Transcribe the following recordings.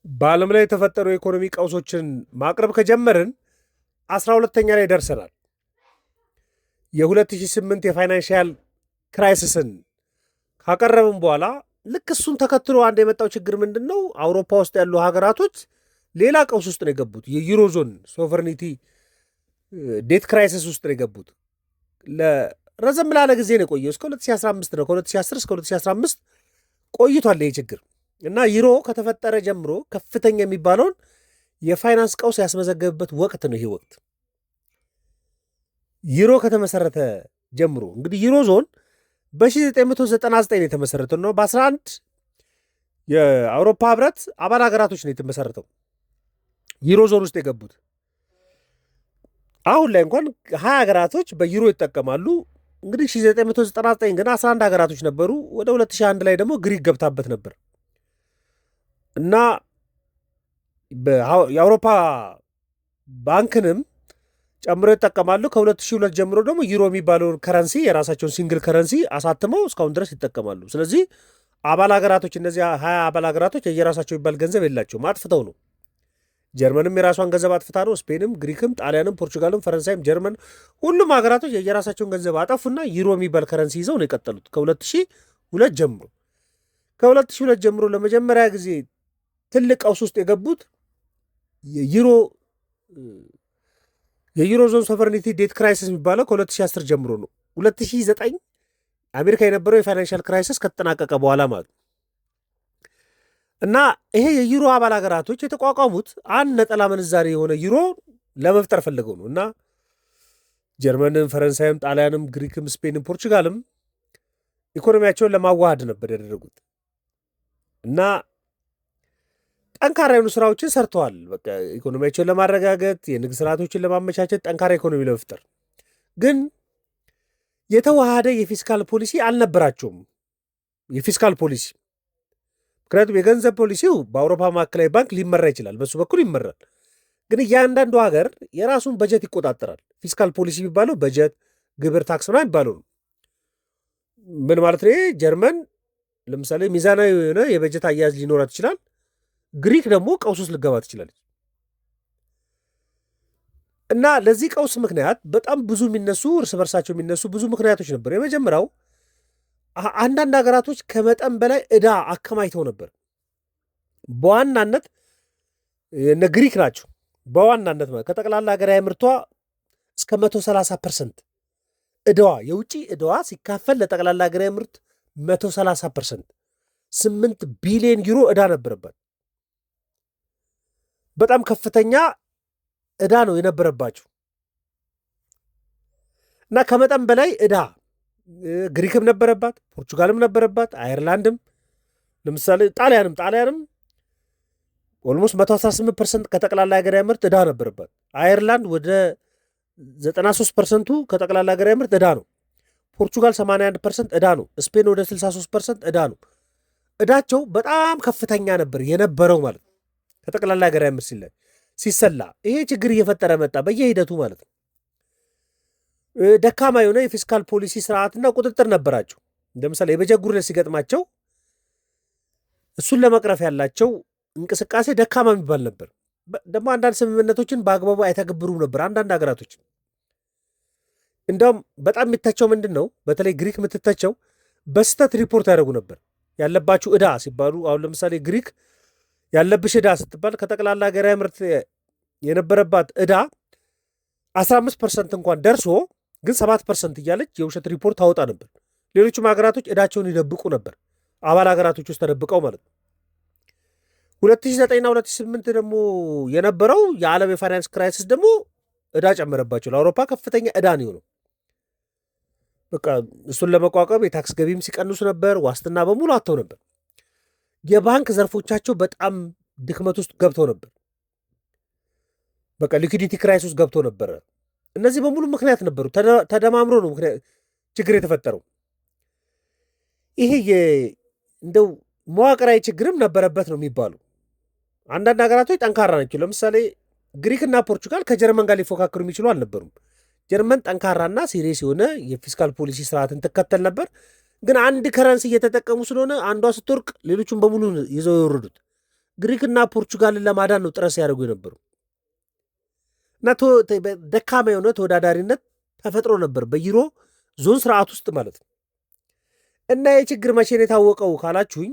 በዓለም ላይ የተፈጠሩ የኢኮኖሚ ቀውሶችን ማቅረብ ከጀመርን 12ተኛ ላይ ደርሰናል። የ2008 የፋይናንሽያል ክራይሲስን ካቀረብን በኋላ ልክ እሱን ተከትሎ አንድ የመጣው ችግር ምንድን ነው? አውሮፓ ውስጥ ያሉ ሀገራቶች ሌላ ቀውስ ውስጥ ነው የገቡት። የዩሮዞን ሶቨርኒቲ ዴት ክራይሲስ ውስጥ ነው የገቡት። ረዘም ላለ ጊዜ ነው የቆየው። እስከ 2015 ነው። ከ2010 እስከ 2015 ቆይቷል ይህ ችግር እና ዩሮ ከተፈጠረ ጀምሮ ከፍተኛ የሚባለውን የፋይናንስ ቀውስ ያስመዘገብበት ወቅት ነው ይሄ ወቅት። ዩሮ ከተመሰረተ ጀምሮ እንግዲህ ዩሮ ዞን በ1999 የተመሰረተ ነው። በ11 የአውሮፓ ህብረት አባል ሀገራቶች ነው የተመሰረተው ዩሮ ዞን ውስጥ የገቡት። አሁን ላይ እንኳን 20 ሀገራቶች በዩሮ ይጠቀማሉ። እንግዲህ 1999 ግን 11 ሀገራቶች ነበሩ። ወደ 2001 ላይ ደግሞ ግሪክ ገብታበት ነበር እና የአውሮፓ ባንክንም ጨምሮ ይጠቀማሉ። ከ2002 ጀምሮ ደግሞ ዩሮ የሚባለውን ከረንሲ የራሳቸውን ሲንግል ከረንሲ አሳትመው እስካሁን ድረስ ይጠቀማሉ። ስለዚህ አባል ሀገራቶች እነዚህ 20 አባል ሀገራቶች የየራሳቸው የሚባል ገንዘብ የላቸውም፣ አጥፍተው ነው። ጀርመንም የራሷን ገንዘብ አጥፍታ ነው። ስፔንም፣ ግሪክም፣ ጣሊያንም፣ ፖርቹጋልም፣ ፈረንሳይም፣ ጀርመን ሁሉም ሀገራቶች የየራሳቸውን ገንዘብ አጠፉና ዩሮ የሚባል ከረንሲ ይዘው ነው የቀጠሉት ከ2002 ጀምሮ። ከ2002 ጀምሮ ለመጀመሪያ ጊዜ ትልቅ ቀውስ ውስጥ የገቡት የዩሮ ዞን ሶቨርኒቲ ዴት ክራይሲስ የሚባለው ከ2010 ጀምሮ ነው። 2009 አሜሪካ የነበረው የፋይናንሻል ክራይሲስ ከተጠናቀቀ በኋላ ማለት እና ይሄ የዩሮ አባል ሀገራቶች የተቋቋሙት አንድ ነጠላ ምንዛሬ የሆነ ዩሮ ለመፍጠር ፈልገው ነው እና ጀርመንም፣ ፈረንሳይም፣ ጣሊያንም፣ ግሪክም፣ ስፔንም ፖርቹጋልም ኢኮኖሚያቸውን ለማዋሃድ ነበር ያደረጉት እና ጠንካራ የሆኑ ስራዎችን ሰርተዋል። በቃ ኢኮኖሚያቸውን ለማረጋገጥ የንግድ ስርዓቶችን ለማመቻቸት ጠንካራ ኢኮኖሚ ለመፍጠር ግን የተዋሃደ የፊስካል ፖሊሲ አልነበራቸውም። የፊስካል ፖሊሲ ምክንያቱም የገንዘብ ፖሊሲው በአውሮፓ ማዕከላዊ ባንክ ሊመራ ይችላል፣ በሱ በኩል ይመራል። ግን እያንዳንዱ ሀገር የራሱን በጀት ይቆጣጠራል። ፊስካል ፖሊሲ የሚባለው በጀት፣ ግብር፣ ታክስ ምናምን የሚባለው ነው። ምን ማለት ነው? ጀርመን ለምሳሌ ሚዛናዊ የሆነ የበጀት አያያዝ ሊኖራት ይችላል። ግሪክ ደግሞ ቀውስ ውስጥ ልገባ ትችላለች። እና ለዚህ ቀውስ ምክንያት በጣም ብዙ የሚነሱ እርስ በርሳቸው የሚነሱ ብዙ ምክንያቶች ነበሩ። የመጀመሪያው አንዳንድ ሀገራቶች ከመጠን በላይ ዕዳ አከማይተው ነበር። በዋናነት እነ ግሪክ ናቸው። በዋናነት ከጠቅላላ ሀገራዊ ምርቷ እስከ 130% ዕዳዋ የውጭ ዕዳዋ ሲካፈል ለጠቅላላ ሀገራዊ ምርት 130% 8 ቢሊዮን ዩሮ ዕዳ ነበረባት። በጣም ከፍተኛ ዕዳ ነው የነበረባቸው እና ከመጠን በላይ ዕዳ ግሪክም ነበረባት፣ ፖርቹጋልም ነበረባት፣ አየርላንድም ለምሳሌ ጣሊያንም ኦልሞስት 118% ከጠቅላላ ሀገራዊ ምርት ዕዳ ነበረባት። አየርላንድ ወደ 93%ቱ ከጠቅላላ ሀገራዊ ምርት ዕዳ ነው። ፖርቹጋል 81% ዕዳ ነው። ስፔን ወደ 63% ዕዳ ነው። ዕዳቸው በጣም ከፍተኛ ነበር የነበረው ማለት ነው ከጠቅላላ ሀገራዊ ምርት ሲሰላ። ይሄ ችግር እየፈጠረ መጣ በየሂደቱ ማለት ነው። ደካማ የሆነ የፊስካል ፖሊሲ ስርዓትና ቁጥጥር ነበራቸው። ለምሳሌ የበጀት ጉድለት ሲገጥማቸው እሱን ለመቅረፍ ያላቸው እንቅስቃሴ ደካማ የሚባል ነበር። ደግሞ አንዳንድ ስምምነቶችን በአግባቡ አይተገብሩም ነበር አንዳንድ ሀገራቶች። እንዲያውም በጣም የሚተቸው ምንድን ነው? በተለይ ግሪክ የምትተቸው በስተት ሪፖርት ያደርጉ ነበር ያለባችሁ ዕዳ ሲባሉ። አሁን ለምሳሌ ግሪክ ያለብሽ ዕዳ ስትባል ከጠቅላላ ሀገራዊ ምርት የነበረባት ዕዳ 15% እንኳን ደርሶ ግን 7% እያለች የውሸት ሪፖርት ታወጣ ነበር። ሌሎችም ሀገራቶች ዕዳቸውን ይደብቁ ነበር፣ አባል ሀገራቶች ውስጥ ተደብቀው ማለት ነው። 2009ና 2008 ደግሞ የነበረው የዓለም የፋይናንስ ክራይሲስ ደግሞ ዕዳ ጨመረባቸው። ለአውሮፓ ከፍተኛ ዕዳ ነው የሆነው። በቃ እሱን ለመቋቋም የታክስ ገቢም ሲቀንሱ ነበር፣ ዋስትና በሙሉ አጥተው ነበር። የባንክ ዘርፎቻቸው በጣም ድክመት ውስጥ ገብተው ነበር። በቃ ሊኩዲቲ ክራይስ ውስጥ ገብቶ ነበረ። እነዚህ በሙሉ ምክንያት ነበሩ። ተደማምሮ ነው ችግር የተፈጠረው። ይሄ እንደው መዋቅራዊ ችግርም ነበረበት ነው የሚባሉ። አንዳንድ ሀገራቶች ጠንካራ ናቸው። ለምሳሌ ግሪክና ፖርቹጋል ከጀርመን ጋር ሊፎካከሩ የሚችሉ አልነበሩም። ጀርመን ጠንካራና ሲሪየስ የሆነ የፊስካል ፖሊሲ ስርዓትን ትከተል ነበር። ግን አንድ ከረንሲ እየተጠቀሙ ስለሆነ አንዷ ስትወርቅ ሌሎቹም በሙሉ ይዘው የወረዱት። ግሪክና ፖርቹጋልን ለማዳን ነው ጥረት ሲያደርጉ የነበሩ እና ደካማ የሆነ ተወዳዳሪነት ተፈጥሮ ነበር በዩሮ ዞን ስርዓት ውስጥ ማለት ነው። እና የችግር መቼ ነው የታወቀው ካላችሁኝ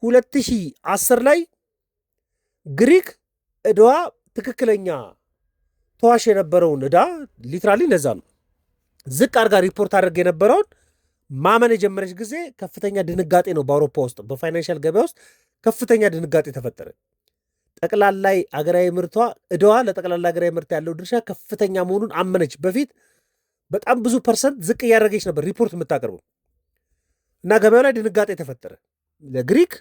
2010 ላይ ግሪክ ዕዳዋ ትክክለኛ ተዋሽ የነበረውን ዕዳ ሊትራሊ ለዛ ነው ዝቅ አድርጋ ሪፖርት አድርግ የነበረውን ማመን የጀመረች ጊዜ ከፍተኛ ድንጋጤ ነው በአውሮፓ ውስጥ በፋይናንሻል ገበያ ውስጥ ከፍተኛ ድንጋጤ ተፈጠረ። ጠቅላላይ አገራዊ ምርቷ ዕዳዋ ለጠቅላላ አገራዊ ምርት ያለው ድርሻ ከፍተኛ መሆኑን አመነች። በፊት በጣም ብዙ ፐርሰንት ዝቅ እያደረገች ነበር ሪፖርት የምታቀርበው እና ገበያው ላይ ድንጋጤ ተፈጠረ። ለግሪክ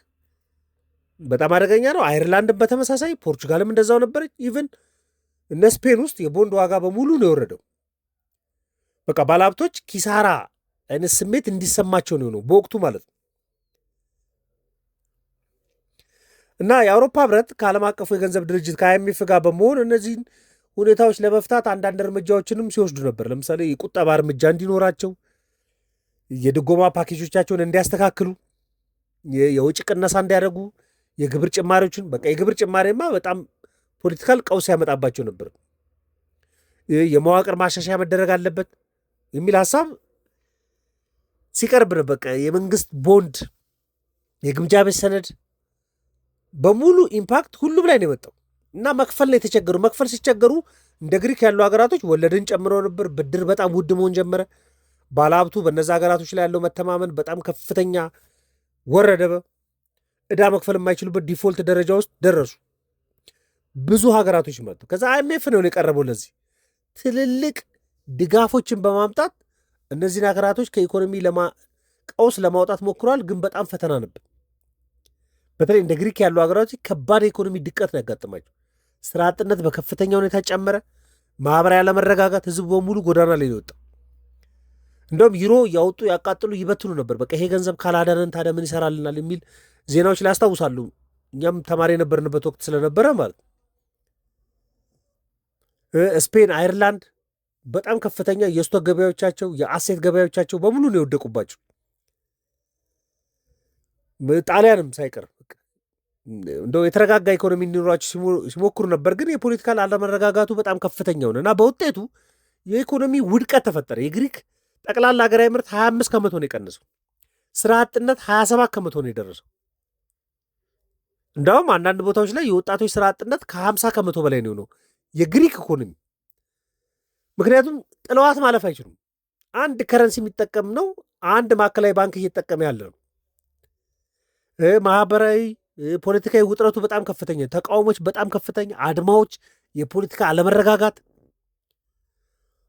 በጣም አደገኛ ነው። አይርላንድን በተመሳሳይ ፖርቹጋልም እንደዛው ነበረች። ኢቭን እነ ስፔን ውስጥ የቦንድ ዋጋ በሙሉ ነው የወረደው። በቃ ባለሀብቶች ኪሳራ አይነት ስሜት እንዲሰማቸው ነው በወቅቱ ማለት ነው። እና የአውሮፓ ህብረት ከዓለም አቀፉ የገንዘብ ድርጅት ከአይኤምኤፍ ጋር በመሆን እነዚህን ሁኔታዎች ለመፍታት አንዳንድ እርምጃዎችንም ሲወስዱ ነበር። ለምሳሌ የቁጠባ እርምጃ እንዲኖራቸው፣ የድጎማ ፓኬጆቻቸውን እንዲያስተካክሉ፣ የውጭ ቅነሳ እንዲያደርጉ፣ የግብር ጭማሪዎችን በቃ የግብር ጭማሪማ በጣም ፖለቲካል ቀውስ ያመጣባቸው ነበር። የመዋቅር ማሻሻያ መደረግ አለበት የሚል ሀሳብ ሲቀርብ ነው። በቃ የመንግስት ቦንድ፣ የግምጃ ቤት ሰነድ በሙሉ ኢምፓክት ሁሉም ላይ ነው የመጣው እና መክፈል ነው የተቸገሩ። መክፈል ሲቸገሩ እንደ ግሪክ ያሉ ሀገራቶች ወለድን ጨምረው ነበር። ብድር በጣም ውድ መሆን ጀመረ። ባለሀብቱ በነዛ ሀገራቶች ላይ ያለው መተማመን በጣም ከፍተኛ ወረደ። ዕዳ መክፈል የማይችሉበት ዲፎልት ደረጃ ውስጥ ደረሱ ብዙ ሀገራቶች መጡ። ከዛ አይኤምኤፍ ነው የቀረበው ለዚህ ትልልቅ ድጋፎችን በማምጣት እነዚህን ሀገራቶች ከኢኮኖሚ ቀውስ ለማውጣት ሞክሯል። ግን በጣም ፈተና ነበር። በተለይ እንደ ግሪክ ያሉ ሀገራቶች ከባድ የኢኮኖሚ ድቀት ነው ያጋጥማቸው። ስራ አጥነት በከፍተኛ ሁኔታ ጨመረ። ማህበራዊ ያለመረጋጋት፣ ህዝቡ በሙሉ ጎዳና ላይ ወጣው። እንደውም ዩሮ ያወጡ ያቃጥሉ ይበትኑ ነበር። በቃ ይሄ ገንዘብ ካላዳነን ታዲያ ምን ይሰራልናል የሚል ዜናዎች ላይ ያስታውሳሉ። እኛም ተማሪ የነበርንበት ወቅት ስለነበረ ማለት ስፔን፣ አይርላንድ በጣም ከፍተኛ የስቶክ ገበያዎቻቸው የአሴት ገበያዎቻቸው በሙሉ ነው የወደቁባቸው። ጣሊያንም ሳይቀር እንደው የተረጋጋ ኢኮኖሚ እንዲኖራቸው ሲሞክሩ ነበር። ግን የፖለቲካል አለመረጋጋቱ በጣም ከፍተኛ ሆነ እና በውጤቱ የኢኮኖሚ ውድቀት ተፈጠረ። የግሪክ ጠቅላላ ሀገራዊ ምርት 25 ከመቶ ነው የቀነሰው። ስራ አጥነት 27 ከመቶ ነው የደረሰው። እንዳውም አንዳንድ ቦታዎች ላይ የወጣቶች ስራ አጥነት ከ50 ከመቶ በላይ ነው የሆነው የግሪክ ኢኮኖሚ። ምክንያቱም ጥለዋት ማለፍ አይችሉም። አንድ ከረንሲ የሚጠቀም ነው። አንድ ማዕከላዊ ባንክ እየተጠቀመ ያለ ነው። ማህበራዊ ፖለቲካዊ ውጥረቱ በጣም ከፍተኛ፣ ተቃውሞች በጣም ከፍተኛ፣ አድማዎች፣ የፖለቲካ አለመረጋጋት።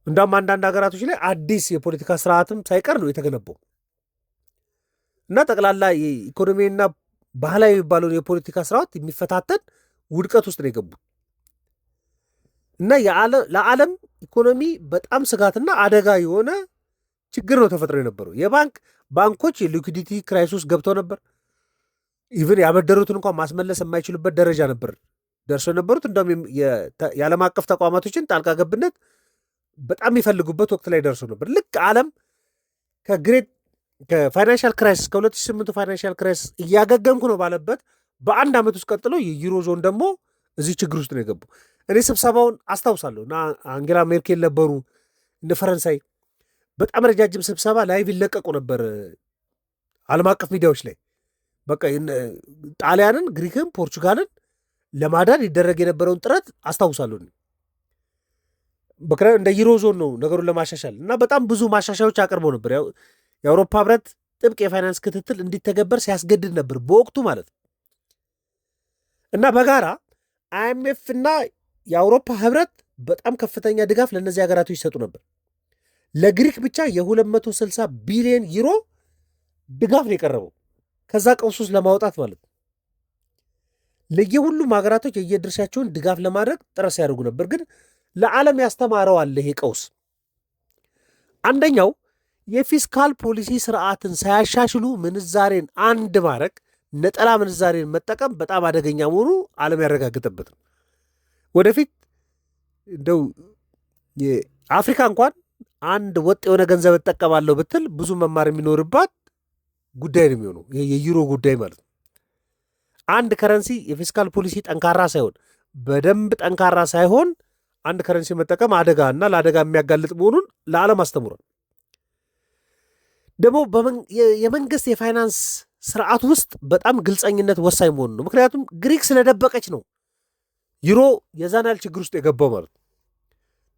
እንዳውም አንዳንድ ሀገራቶች ላይ አዲስ የፖለቲካ ስርዓትም ሳይቀር ነው የተገነባው እና ጠቅላላ የኢኮኖሚና ባህላዊ የሚባለውን የፖለቲካ ስርዓት የሚፈታተን ውድቀት ውስጥ ነው የገቡ እና ለዓለም ኢኮኖሚ በጣም ስጋትና አደጋ የሆነ ችግር ነው ተፈጥሮ የነበረው። ባንኮች የሊኩዲቲ ክራይሲስ ውስጥ ገብተው ነበር። ኢቭን ያበደሩትን እንኳን ማስመለስ የማይችሉበት ደረጃ ነበር ደርሰው የነበሩት። እንደውም የዓለም አቀፍ ተቋማቶችን ጣልቃ ገብነት በጣም የሚፈልጉበት ወቅት ላይ ደርሰው ነበር። ልክ ዓለም ከፋይናንሻል ክራይሲስ ከ2008 ፋይናንሻል ክራይሲስ እያገገምኩ ነው ባለበት በአንድ ዓመት ውስጥ ቀጥሎ የዩሮ ዞን ደግሞ እዚህ ችግር ውስጥ ነው የገቡ። እኔ ስብሰባውን አስታውሳለሁ እና አንጌላ ሜርኬል ነበሩ፣ እነ ፈረንሳይ በጣም ረጃጅም ስብሰባ ላይቭ ይለቀቁ ነበር ዓለም አቀፍ ሚዲያዎች ላይ። በቃ ጣሊያንን፣ ግሪክን፣ ፖርቹጋልን ለማዳን ይደረግ የነበረውን ጥረት አስታውሳለሁ። እንደ ዩሮ ዞን ነው ነገሩን ለማሻሻል እና በጣም ብዙ ማሻሻዮች አቅርበው ነበር። የአውሮፓ ህብረት ጥብቅ የፋይናንስ ክትትል እንዲተገበር ሲያስገድድ ነበር በወቅቱ ማለት ነው እና በጋራ አይኤምኤፍ እና የአውሮፓ ህብረት በጣም ከፍተኛ ድጋፍ ለእነዚህ ሀገራቶች ይሰጡ ነበር። ለግሪክ ብቻ የ260 ቢሊዮን ዩሮ ድጋፍ ነው የቀረበው ከዛ ቀውስ ውስጥ ለማውጣት ማለት ነው። ለየሁሉም ሀገራቶች የየድርሻቸውን ድጋፍ ለማድረግ ጥረት ሲያደርጉ ነበር። ግን ለዓለም ያስተማረው አለ ይሄ ቀውስ። አንደኛው የፊስካል ፖሊሲ ስርዓትን ሳያሻሽሉ ምንዛሬን አንድ ማድረግ፣ ነጠላ ምንዛሬን መጠቀም በጣም አደገኛ መሆኑ ዓለም ያረጋግጠበት ነው። ወደፊት እንደው የአፍሪካ እንኳን አንድ ወጥ የሆነ ገንዘብ እጠቀማለሁ ብትል ብዙ መማር የሚኖርባት ጉዳይ ነው የሚሆነው። ይሄ የዩሮ ጉዳይ ማለት ነው። አንድ ከረንሲ የፊስካል ፖሊሲ ጠንካራ ሳይሆን በደንብ ጠንካራ ሳይሆን አንድ ከረንሲ መጠቀም አደጋ እና ለአደጋ የሚያጋልጥ መሆኑን ለዓለም አስተምሯል። ደግሞ የመንግስት የፋይናንስ ስርዓት ውስጥ በጣም ግልጸኝነት ወሳኝ መሆኑ ነው። ምክንያቱም ግሪክ ስለደበቀች ነው ዩሮ የዛን ያህል ችግር ውስጥ የገባው ማለት ነው።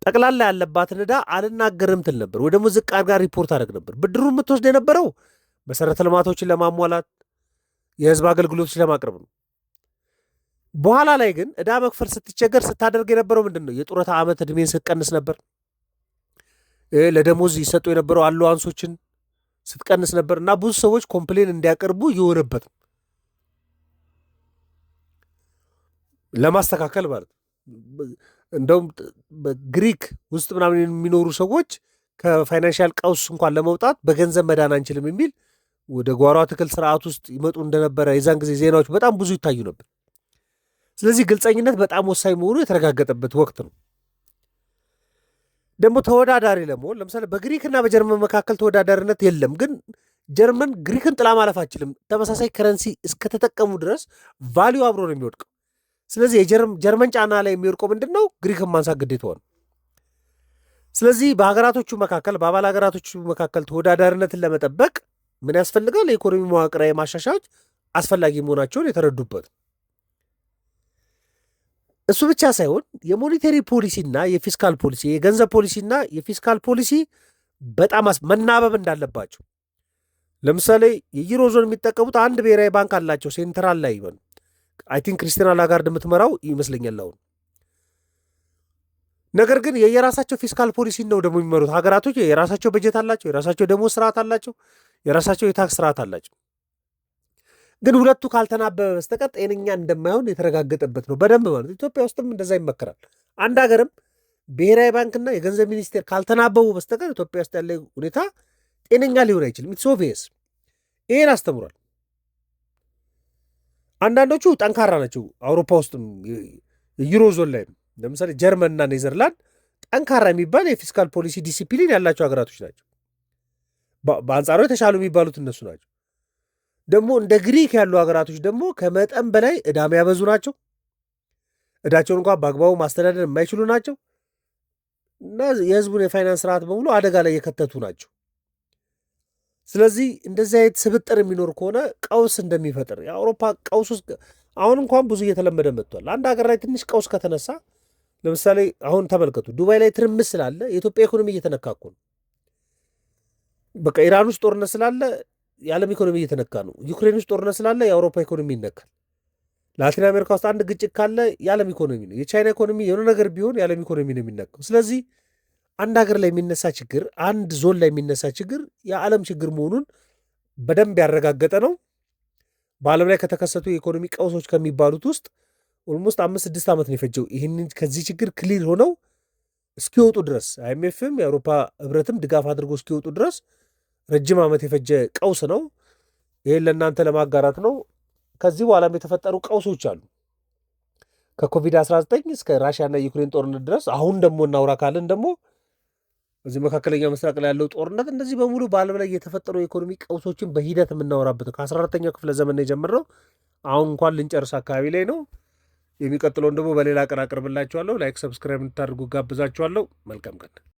ጠቅላላ ያለባትን ዕዳ አልናገርም ትል ነበር፣ ወይ ደግሞ ዝቅ አድርጋ ሪፖርት አደረግ ነበር። ብድሩን የምትወስድ የነበረው መሰረተ ልማቶችን ለማሟላት የህዝብ አገልግሎቶች ለማቅረብ ነው። በኋላ ላይ ግን ዕዳ መክፈል ስትቸገር ስታደርግ የነበረው ምንድን ነው? የጡረታ ዓመት ዕድሜን ስትቀንስ ነበር። ለደሞዝ ይሰጡ የነበረው አለዋንሶችን ስትቀንስ ነበር እና ብዙ ሰዎች ኮምፕሌን እንዲያቀርቡ የሆነበት ለማስተካከል ማለት እንደውም በግሪክ ውስጥ ምናምን የሚኖሩ ሰዎች ከፋይናንሻል ቀውስ እንኳን ለመውጣት በገንዘብ መዳን አንችልም የሚል ወደ ጓሮ አትክልት ስርዓት ውስጥ ይመጡ እንደነበረ የዛን ጊዜ ዜናዎች በጣም ብዙ ይታዩ ነበር። ስለዚህ ግልጸኝነት በጣም ወሳኝ መሆኑ የተረጋገጠበት ወቅት ነው። ደግሞ ተወዳዳሪ ለመሆን ለምሳሌ በግሪክና በጀርመን መካከል ተወዳዳሪነት የለም፣ ግን ጀርመን ግሪክን ጥላ ማለፍ አችልም። ተመሳሳይ ከረንሲ እስከተጠቀሙ ድረስ ቫሊዩ አብሮ ነው የሚወድቀው። ስለዚህ የጀርመን ጫና ላይ የሚወድቀው ምንድን ነው? ግሪክን ማንሳት ግዴታ ሆነ። ስለዚህ በሀገራቶቹ መካከል በአባል ሀገራቶቹ መካከል ተወዳዳሪነትን ለመጠበቅ ምን ያስፈልጋል? የኢኮኖሚ መዋቅራዊ ማሻሻያዎች አስፈላጊ መሆናቸውን የተረዱበት። እሱ ብቻ ሳይሆን የሞኔተሪ ፖሊሲና የፊስካል ፖሊሲ የገንዘብ ፖሊሲና የፊስካል ፖሊሲ በጣም መናበብ እንዳለባቸው። ለምሳሌ የዩሮዞን የሚጠቀሙት አንድ ብሔራዊ ባንክ አላቸው፣ ሴንትራል ላይ ይበሉ። አይ ቲንክ ክሪስቲና ላጋርድ የምትመራው ይመስለኛል አሁን። ነገር ግን የራሳቸው ፊስካል ፖሊሲ ነው ደግሞ የሚመሩት ሀገራቶች። የራሳቸው በጀት አላቸው፣ የራሳቸው ደሞዝ ስርዓት አላቸው፣ የራሳቸው የታክስ ስርዓት አላቸው። ግን ሁለቱ ካልተናበበ በስተቀር ጤነኛ እንደማይሆን የተረጋገጠበት ነው በደንብ ማለት። ኢትዮጵያ ውስጥም እንደዛ ይመከራል። አንድ ሀገርም ብሔራዊ ባንክና የገንዘብ ሚኒስቴር ካልተናበቡ በስተቀር ኢትዮጵያ ውስጥ ያለ ሁኔታ ጤነኛ ሊሆን አይችልም። ኢትስ ኦብቪየስ። ይሄን አስተምሯል። አንዳንዶቹ ጠንካራ ናቸው። አውሮፓ ውስጥም የዩሮዞን ላይ ለምሳሌ ጀርመንና ኔዘርላንድ ጠንካራ የሚባል የፊስካል ፖሊሲ ዲሲፕሊን ያላቸው ሀገራቶች ናቸው። በአንጻሩ የተሻሉ የሚባሉት እነሱ ናቸው። ደግሞ እንደ ግሪክ ያሉ ሀገራቶች ደግሞ ከመጠን በላይ ዕዳ የሚያበዙ ናቸው። ዕዳቸውን እንኳን በአግባቡ ማስተዳደር የማይችሉ ናቸው እና የህዝቡን የፋይናንስ ስርዓት በሙሉ አደጋ ላይ የከተቱ ናቸው። ስለዚህ እንደዚህ አይነት ስብጥር የሚኖር ከሆነ ቀውስ እንደሚፈጥር የአውሮፓ ቀውስ ውስጥ አሁን እንኳን ብዙ እየተለመደ መጥቷል። አንድ ሀገር ላይ ትንሽ ቀውስ ከተነሳ ለምሳሌ አሁን ተመልከቱ፣ ዱባይ ላይ ትርምስ ስላለ የኢትዮጵያ ኢኮኖሚ እየተነካኩ ነው። በቃ ኢራን ውስጥ ጦርነት ስላለ የዓለም ኢኮኖሚ እየተነካ ነው። ዩክሬን ውስጥ ጦርነት ስላለ የአውሮፓ ኢኮኖሚ ይነካል። ላቲን አሜሪካ ውስጥ አንድ ግጭት ካለ የዓለም ኢኮኖሚ ነው። የቻይና ኢኮኖሚ የሆነ ነገር ቢሆን የዓለም ኢኮኖሚ ነው የሚነካው። ስለዚህ አንድ ሀገር ላይ የሚነሳ ችግር፣ አንድ ዞን ላይ የሚነሳ ችግር የዓለም ችግር መሆኑን በደንብ ያረጋገጠ ነው። በዓለም ላይ ከተከሰቱ የኢኮኖሚ ቀውሶች ከሚባሉት ውስጥ ኦልሞስት 5-6 ዓመት ነው የፈጀው ይህንን ከዚህ ችግር ክሊር ሆነው እስኪወጡ ድረስ አይኤምኤፍም የአውሮፓ ህብረትም ድጋፍ አድርጎ እስኪወጡ ድረስ ረጅም ዓመት የፈጀ ቀውስ ነው። ይህን ለእናንተ ለማጋራት ነው። ከዚህ በኋላም የተፈጠሩ ቀውሶች አሉ ከኮቪድ-19 እስከ ራሽያና የዩክሬን ጦርነት ድረስ። አሁን ደግሞ እናውራ ካልን ደግሞ እዚህ መካከለኛ ምስራቅ ላይ ያለው ጦርነት፣ እነዚህ በሙሉ በዓለም ላይ የተፈጠሩ የኢኮኖሚ ቀውሶችን በሂደት የምናወራበት ከ14ኛው ክፍለ ዘመን የጀመረው አሁን እንኳን ልንጨርስ አካባቢ ላይ ነው። የሚቀጥለውን ደግሞ በሌላ ቀን አቅርብላችኋለሁ። ላይክ፣ ሰብስክራይብ እንድታደርጉ ጋብዛችኋለሁ። መልካም ቀን።